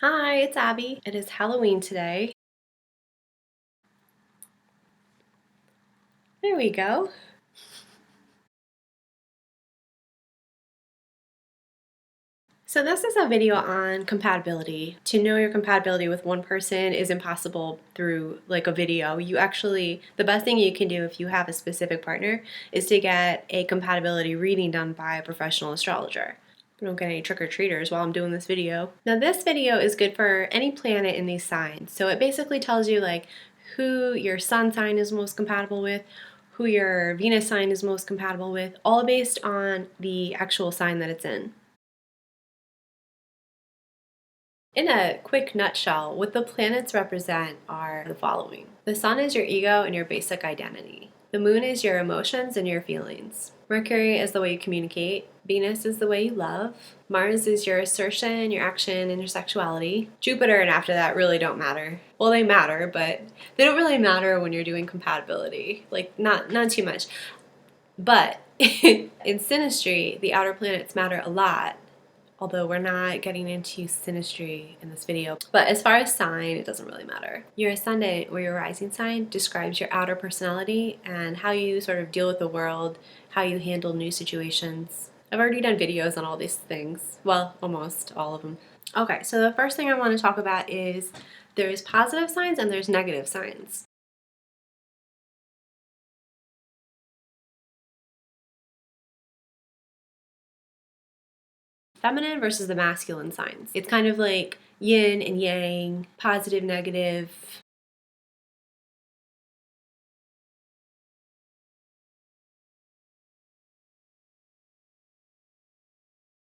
Hi, it's Abby. It is Halloween today. There we go. So this is a video on compatibility. To know your compatibility with one person is impossible through like a video. The best thing you can do if you have a specific partner is to get a compatibility reading done by a professional astrologer. I don't get any trick-or-treaters while I'm doing this video. Now this video is good for any planet in these signs. So it basically tells you like who your sun sign is most compatible with, who your Venus sign is most compatible with, all based on the actual sign that it's in. In a quick nutshell, what the planets represent are the following. The sun is your ego and your basic identity. The moon is your emotions and your feelings. Mercury is the way you communicate. Venus is the way you love. Mars is your assertion, your action, and your sexuality. Jupiter and after that really don't matter. Well, they matter, but they don't really matter when you're doing compatibility. Like, not too much. But in synastry, the outer planets matter a lot, although we're not getting into synastry in this video. But as far as sign, it doesn't really matter. Your ascendant or your rising sign describes your outer personality and how you sort of deal with the world, how you handle new situations. I've already done videos on all these things. Well, almost all of them. Okay, so the first thing I want to talk about is there's positive signs and there's negative signs. Feminine versus the masculine signs. It's kind of like yin and yang, positive, negative.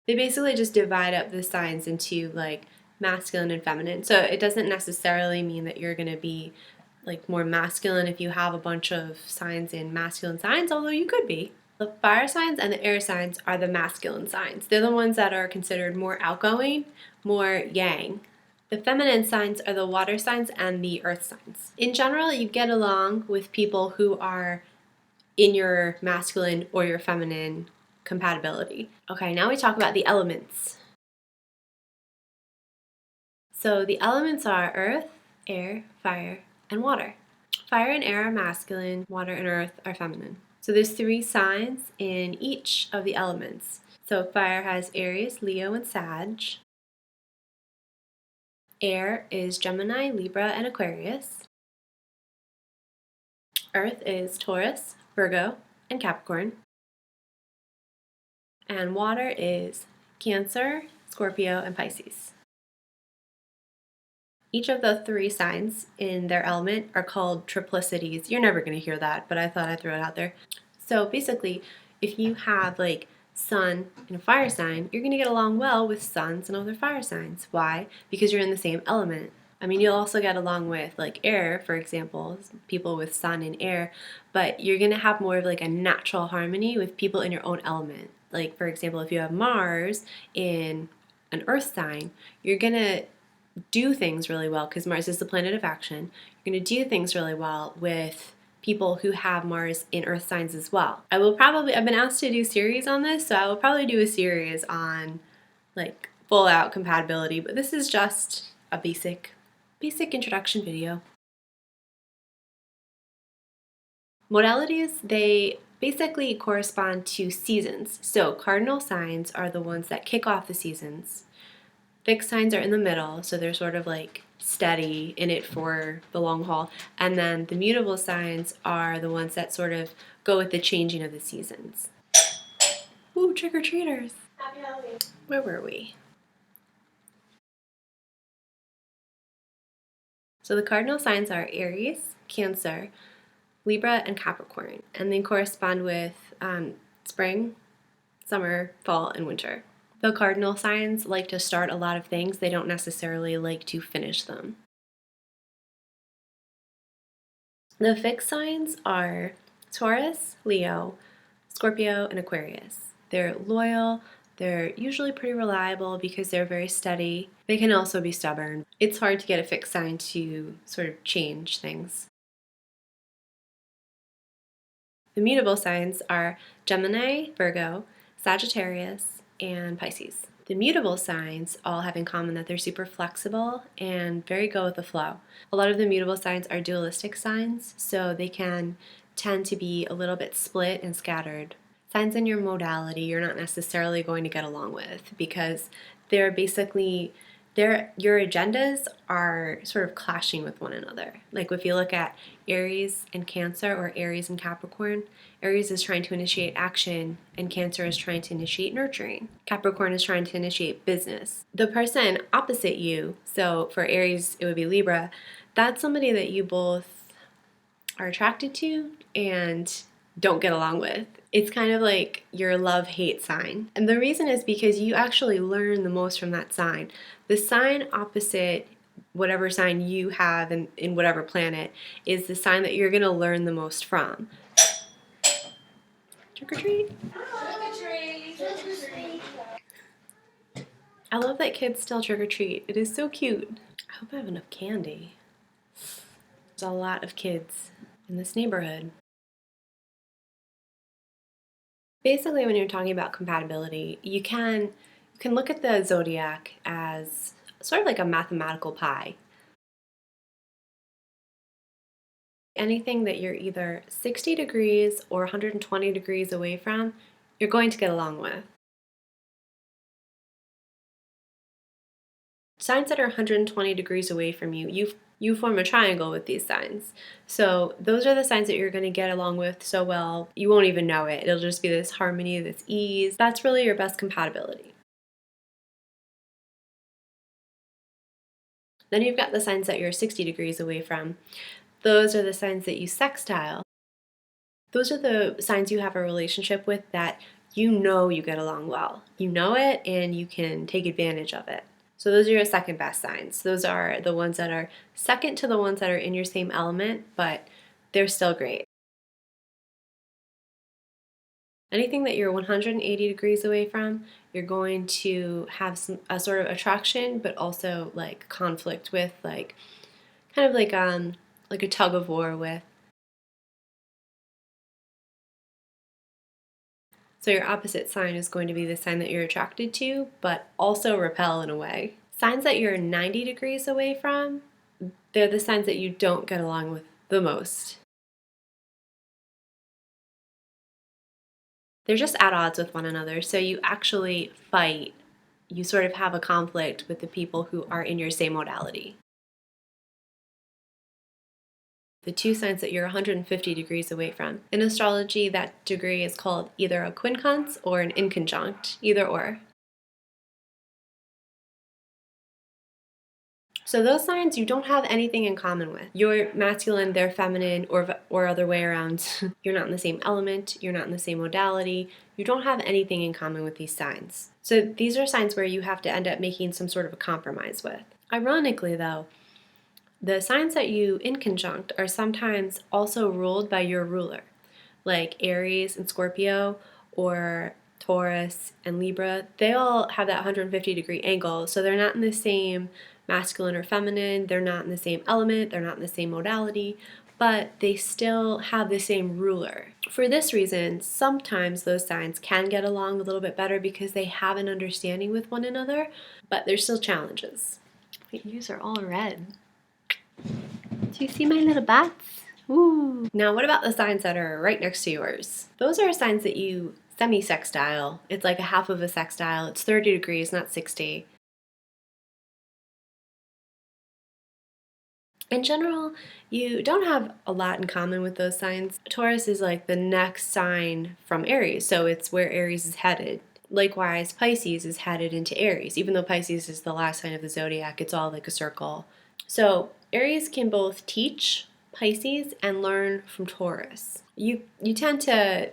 They basically just divide up the signs into like masculine and feminine. So it doesn't necessarily mean that you're going to be like more masculine if you have a bunch of signs in masculine signs, although you could be. The fire signs and the air signs are the masculine signs. They're the ones that are considered more outgoing, more yang. The feminine signs are the water signs and the earth signs. In general, you get along with people who are in your masculine or your feminine compatibility. Okay, now we talk about the elements. So the elements are earth, air, fire, and water. Fire and air are masculine, water and earth are feminine. So there's 3 signs in each of the elements. So fire has Aries, Leo, and Sag. Air is Gemini, Libra, and Aquarius. Earth is Taurus, Virgo, and Capricorn. And water is Cancer, Scorpio, and Pisces. Each of the 3 signs in their element are called triplicities. You're never going to hear that, but I thought I'd throw it out there. So basically, if you have like sun in a fire sign, you're going to get along well with suns and other fire signs. Why? Because you're in the same element. I mean, you'll also get along with like air, for example, people with sun and air, but you're going to have more of like a natural harmony with people in your own element. Like, for example, if you have Mars in an earth sign, you're going to do things really well because Mars is the planet of action. You're going to do things really well with people who have Mars in earth signs as well. I've been asked to do a series on this, so I will probably do a series on like full out compatibility, but this is just a basic introduction video. Modalities, they basically correspond to seasons. So cardinal signs are the ones that kick off the seasons. Fixed signs are in the middle, so they're sort of like steady in it for the long haul. And then the mutable signs are the ones that sort of go with the changing of the seasons. Ooh, trick-or-treaters. Happy Halloween. Where were we? So the cardinal signs are Aries, Cancer, Libra, and Capricorn. And they correspond with spring, summer, fall, and winter. The cardinal signs like to start a lot of things. They don't necessarily like to finish them. The fixed signs are Taurus, Leo, Scorpio, and Aquarius. They're loyal. They're usually pretty reliable because they're very steady. They can also be stubborn. It's hard to get a fixed sign to sort of change things. The mutable signs are Gemini, Virgo, Sagittarius, and Pisces. The mutable signs all have in common that they're super flexible and very go with the flow. A lot of the mutable signs are dualistic signs, so they can tend to be a little bit split and scattered. Signs in your modality you're not necessarily going to get along with because they're basically your agendas are sort of clashing with one another. Like if you look at Aries and Cancer or Aries and Capricorn, Aries is trying to initiate action and Cancer is trying to initiate nurturing. Capricorn is trying to initiate business. The person opposite you, so for Aries it would be Libra, that's somebody that you both are attracted to and don't get along with. It's kind of like your love-hate sign. And the reason is because you actually learn the most from that sign. The sign opposite whatever sign you have in whatever planet is the sign that you're going to learn the most from. Trick or treat? Trick or treat. Trick or treat. I love that kids still trick or treat. It is so cute. I hope I have enough candy. There's a lot of kids in this neighborhood. Basically, when you're talking about compatibility, you can look at the zodiac as sort of like a mathematical pie. Anything that you're either 60 degrees or 120 degrees away from, you're going to get along with. Signs that are 120 degrees away from you form a triangle with these signs. So those are the signs that you're going to get along with so well, you won't even know it. It'll just be this harmony, this ease. That's really your best compatibility. Then you've got the signs that you're 60 degrees away from. Those are the signs that you sextile. Those are the signs you have a relationship with that you know you get along well. You know it and you can take advantage of it. So those are your second best signs. Those are the ones that are second to the ones that are in your same element, but they're still great. Anything that you're 180 degrees away from, you're going to have a sort of attraction, but also like conflict with, like kind of like a tug of war with. So your opposite sign is going to be the sign that you're attracted to, but also repel in a way. Signs that you're 90 degrees away from, they're the signs that you don't get along with the most. They're just at odds with one another, so you actually fight. You sort of have a conflict with the people who are in your same modality. The two signs that you're 150 degrees away from. In astrology, that degree is called either a quincunx or an inconjunct, either or. So those signs you don't have anything in common with. You're masculine, they're feminine, or other way around. You're not in the same element, you're not in the same modality. You don't have anything in common with these signs. So these are signs where you have to end up making some sort of a compromise with. Ironically though, the signs that you inconjunct are sometimes also ruled by your ruler, like Aries and Scorpio or Taurus and Libra. They all have that 150 degree angle, so they're not in the same masculine or feminine, they're not in the same element, they're not in the same modality, but they still have the same ruler. For this reason, sometimes those signs can get along a little bit better because they have an understanding with one another, but there's still challenges. My ears are all red. Do you see my little bats? Ooh. Now what about the signs that are right next to yours? Those are signs that you semi-sextile. It's like a half of a sextile. It's 30 degrees, not 60. In general, you don't have a lot in common with those signs. Taurus is like the next sign from Aries, so it's where Aries is headed. Likewise, Pisces is headed into Aries. Even though Pisces is the last sign of the zodiac, it's all like a circle. So Aries can both teach Pisces and learn from Taurus. You tend to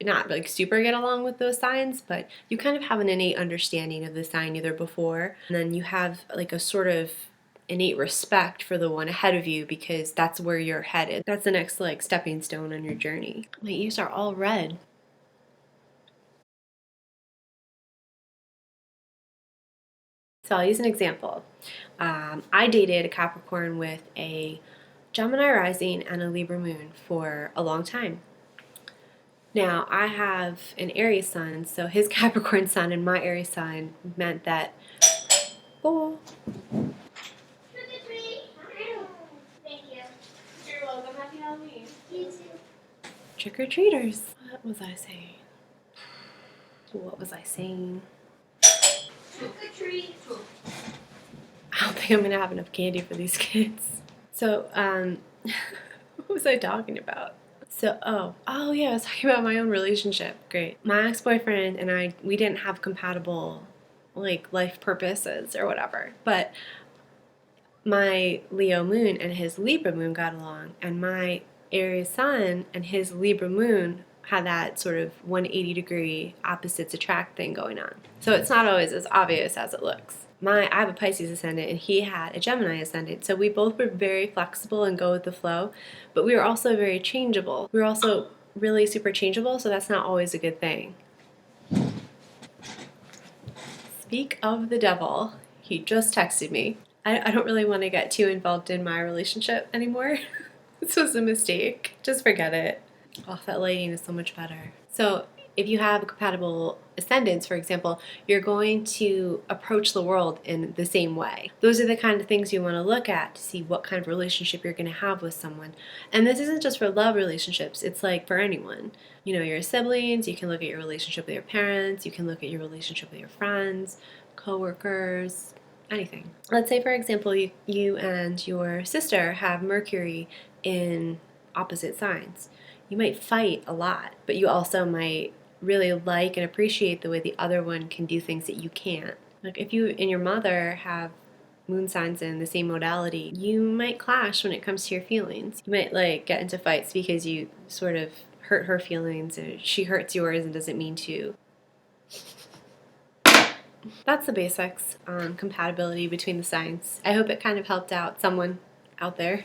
not like super get along with those signs, but you kind of have an innate understanding of the sign either before, and then you have like a sort of innate respect for the one ahead of you because that's where you're headed. That's the next like stepping stone on your journey. My ears are all red. So I'll use an example. I dated a Capricorn with a Gemini rising and a Libra moon for a long time. Now, I have an Aries sun, so his Capricorn sun and my Aries sun meant that. Oh. Thank you. You're welcome. Happy Halloween. You too. Trick-or-treaters. What was I saying? What was I saying? Trick or treat. I don't think I'm gonna have enough candy for these kids. So, what was I talking about? So, oh yeah, I was talking about my own relationship. Great. My ex-boyfriend and I, we didn't have compatible, like, life purposes or whatever. But my Leo moon and his Libra moon got along, and my Aries sun and his Libra moon had that sort of 180-degree opposites attract thing going on. So it's not always as obvious as it looks. I have a Pisces ascendant and he had a Gemini ascendant. So we both were very flexible and go with the flow, but we were also very changeable. We were also really super changeable, so that's not always a good thing. Speak of the devil, he just texted me. I don't really want to get too involved in my relationship anymore. This was a mistake. Just forget it. Oh, that lighting is so much better. So if you have compatible ascendants, for example, you're going to approach the world in the same way. Those are the kind of things you want to look at to see what kind of relationship you're going to have with someone. And this isn't just for love relationships, it's like for anyone. You know, your siblings, you can look at your relationship with your parents, you can look at your relationship with your friends, coworkers, anything. Let's say, for example, you and your sister have Mercury in opposite signs. You might fight a lot, but you also might really like and appreciate the way the other one can do things that you can't. Like if you and your mother have moon signs in the same modality, you might clash when it comes to your feelings. You might like get into fights because you sort of hurt her feelings and she hurts yours and doesn't mean to. That's the basics on compatibility between the signs. I hope it kind of helped out someone out there.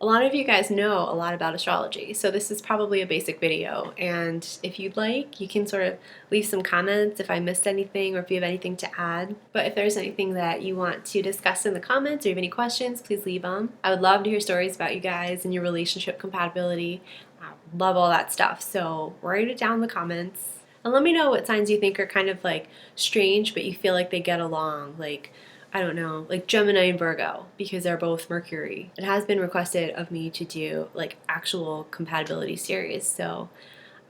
A lot of you guys know a lot about astrology, so this is probably a basic video, and if you'd like, you can sort of leave some comments if I missed anything or if you have anything to add. But if there's anything that you want to discuss in the comments or you have any questions, please leave them. I would love to hear stories about you guys and your relationship compatibility. I love all that stuff, so write it down in the comments. And let me know what signs you think are kind of like strange, but you feel like they get along. Like, I don't know, like Gemini and Virgo, because they're both Mercury. It has been requested of me to do like actual compatibility series, so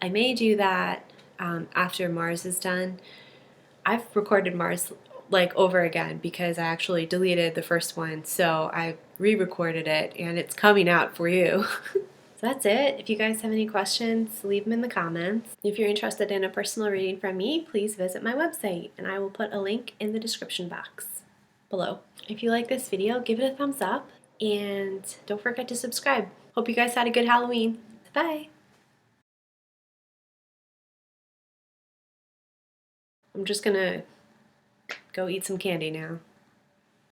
I may do that after Mars is done. I've recorded Mars like over again because I actually deleted the first one, so I re-recorded it and it's coming out for you. So that's it. If you guys have any questions, leave them in the comments. If you're interested in a personal reading from me, please visit my website, and I will put a link in the description box below. If you like this video, give it a thumbs up, and don't forget to subscribe. Hope you guys had a good Halloween. Bye! I'm just gonna go eat some candy now.